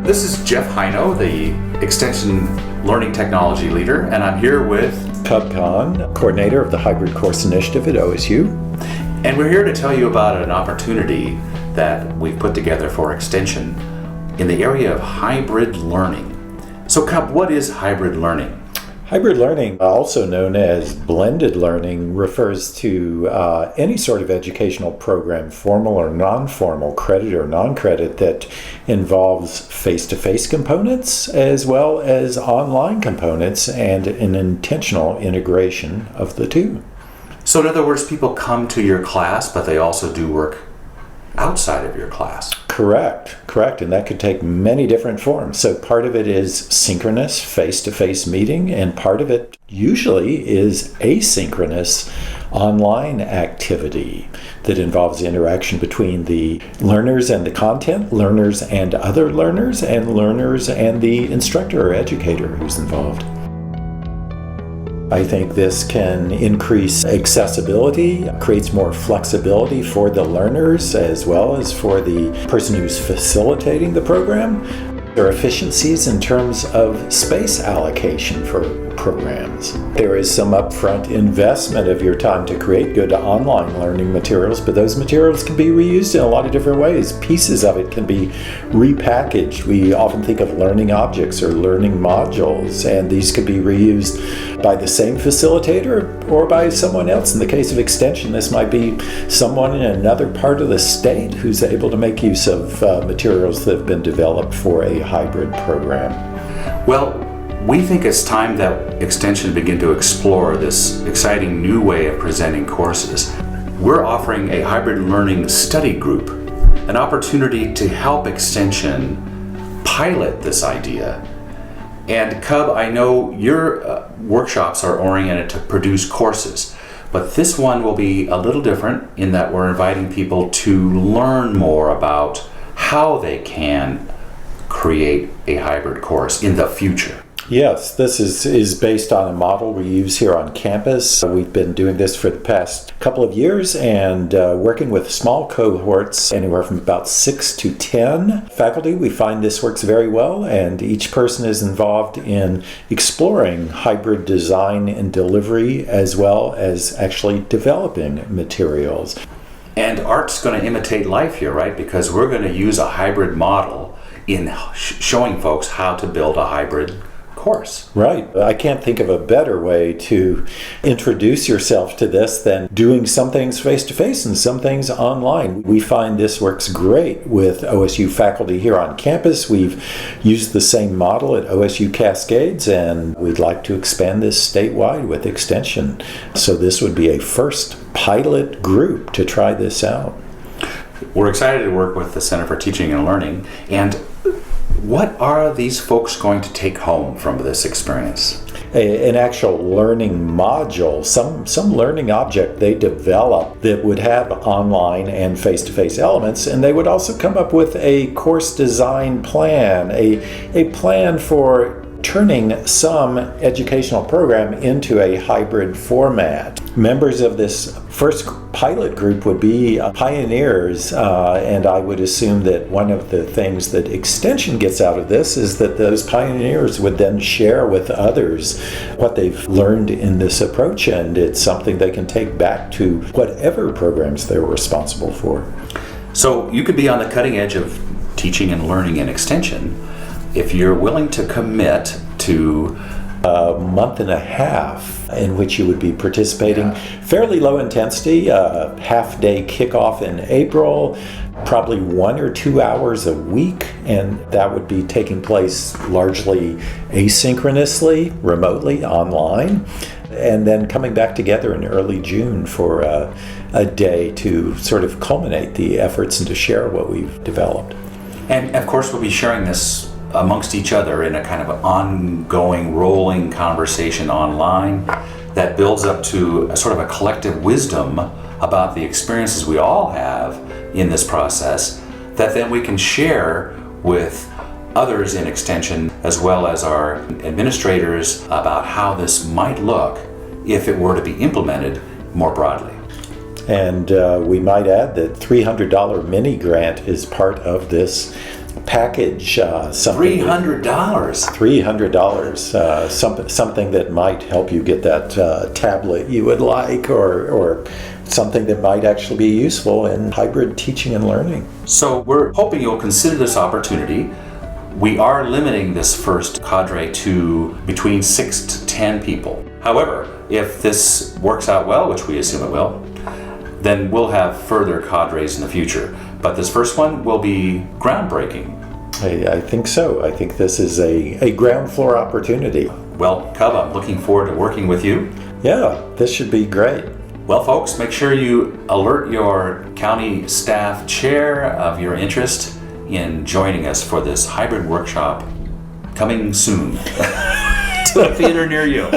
This is Jeff Heino, the Extension Learning Technology Leader, and I'm here with Cub Kahn, coordinator of the Hybrid Course Initiative at OSU. And we're here to tell you about an opportunity that we've put together for Extension in the area of hybrid learning. So Cub, what is hybrid learning? Hybrid learning, also known as blended learning, refers to any sort of educational program, formal or non-formal, credit or non-credit, that involves face-to-face components as well as online components and an intentional integration of the two. So in other words, people come to your class, but they also do work outside of your class. Correct. And that could take many different forms. So part of it is synchronous face-to-face meeting, and part of it usually is asynchronous online activity that involves interaction between the learners and the content, learners and other learners, and learners and the instructor or educator who's involved. I think this can increase accessibility, creates more flexibility for the learners as well as for the person who's facilitating the program. There are efficiencies in terms of space allocation for programs. There is some upfront investment of your time to create good online learning materials, but those materials can be reused in a lot of different ways. Pieces of it can be repackaged. We often think of learning objects or learning modules, and these could be reused by the same facilitator or by someone else. In the case of Extension, this might be someone in another part of the state who's able to make use of materials that have been developed for a hybrid program. Well, we think it's time that Extension begin to explore this exciting new way of presenting courses. We're offering a hybrid learning study group, an opportunity to help Extension pilot this idea. And Cub, I know your workshops are oriented to produce courses, but this one will be a little different in that we're inviting people to learn more about how they can create a hybrid course in the future. Yes, this is based on a model we use here on campus. We've been doing this for the past couple of years and working with small cohorts, anywhere from about 6 to 10 faculty. We find this works very well, and each person is involved in exploring hybrid design and delivery as well as actually developing materials. And art's going to imitate life here, right? Because we're going to use a hybrid model in showing folks how to build a hybrid course. Right. I can't think of a better way to introduce yourself to this than doing some things face-to-face and some things online. We find this works great with OSU faculty here on campus. We've used the same model at OSU Cascades, and we'd like to expand this statewide with Extension. So this would be a first pilot group to try this out. We're excited to work with the Center for Teaching and Learning. And what are these folks going to take home from this experience? An actual learning module, some learning object they develop that would have online and face-to-face elements, and they would also come up with a course design plan, a plan for turning some educational program into a hybrid format. Members of this first pilot group would be pioneers, and I would assume that one of the things that Extension gets out of this is that those pioneers would then share with others what they've learned in this approach, and it's something they can take back to whatever programs they're responsible for. So you could be on the cutting edge of teaching and learning in Extension if you're willing to commit to a month and a half in which you would be participating. Fairly low intensity, half-day kickoff in April, probably 1 or 2 hours a week, and that would be taking place largely asynchronously, remotely, online, and then coming back together in early June for a day to sort of culminate the efforts and to share what we've developed. And of course we'll be sharing this amongst each other in a kind of an ongoing, rolling conversation online that builds up to a sort of a collective wisdom about the experiences we all have in this process that then we can share with others in Extension as well as our administrators about how this might look if it were to be implemented more broadly. And we might add that $300 mini grant is part of this package something. $300. $300, something that might help you get that tablet you would like, or something that might actually be useful in hybrid teaching and learning. So we're hoping you'll consider this opportunity. We are limiting this first cadre to between 6 to 10 people. However, if this works out well, which we assume it will, then we'll have further cadres in the future. But this first one will be groundbreaking. I think so. I think this is a ground floor opportunity. Well, Cub, I'm looking forward to working with you. Yeah, this should be great. Well, folks, make sure you alert your county staff chair of your interest in joining us for this hybrid workshop coming soon to a theater near you.